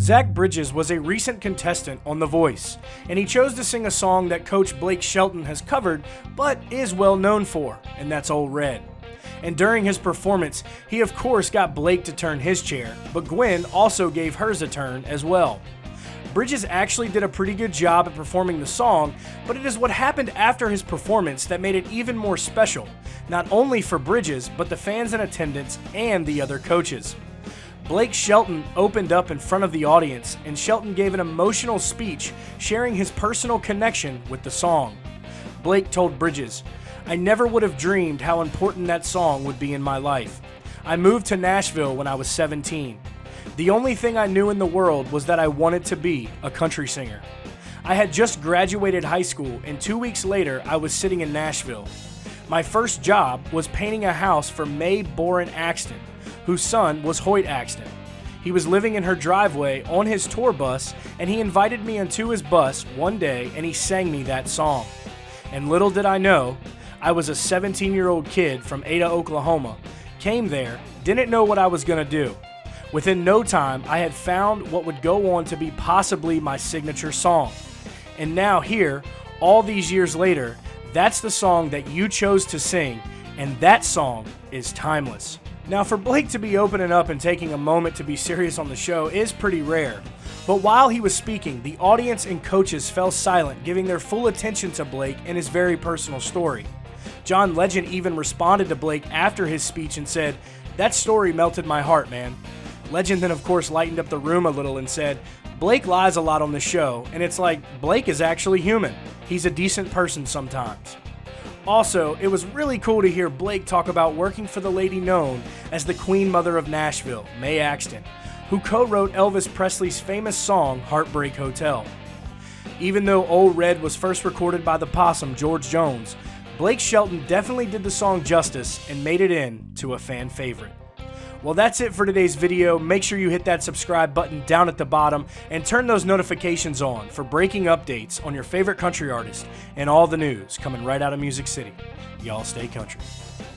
Zach Bridges was a recent contestant on The Voice, and he chose to sing a song that Coach Blake Shelton has covered but is well known for, and that's Old Red. And during his performance, he of course got Blake to turn his chair, but Gwen also gave hers a turn as well. Bridges actually did a pretty good job at performing the song, but it is what happened after his performance that made it even more special, not only for Bridges, but the fans in attendance and the other coaches. Blake Shelton opened up in front of the audience, and Shelton gave an emotional speech sharing his personal connection with the song. Blake told Bridges, "I never would have dreamed how important that song would be in my life. I moved to Nashville when I was 17. The only thing I knew in the world was that I wanted to be a country singer. I had just graduated high school, and 2 weeks later I was sitting in Nashville. My first job was painting a house for Mae Boren Axton, whose son was Hoyt Axton. He was living in her driveway on his tour bus, and he invited me into his bus one day and he sang me that song. And little did I know, I was a 17-year-old kid from Ada, Oklahoma, came there, didn't know what I was going to do. Within no time, I had found what would go on to be possibly my signature song. And now here, all these years later, that's the song that you chose to sing, and that song is timeless." Now, for Blake to be opening up and taking a moment to be serious on the show is pretty rare. But while he was speaking, the audience and coaches fell silent, giving their full attention to Blake and his very personal story. John Legend even responded to Blake after his speech and said, "That story melted my heart, man." Legend then of course lightened up the room a little and said, "Blake lies a lot on the show, and it's like Blake is actually human. He's a decent person sometimes." Also, it was really cool to hear Blake talk about working for the lady known as the Queen Mother of Nashville, Mae Axton, who co-wrote Elvis Presley's famous song, Heartbreak Hotel. Even though Old Red was first recorded by the Possum, George Jones, Blake Shelton definitely did the song justice and made it into a fan favorite. Well, that's it for today's video. Make sure you hit that subscribe button down at the bottom and turn those notifications on for breaking updates on your favorite country artist and all the news coming right out of Music City. Y'all stay country.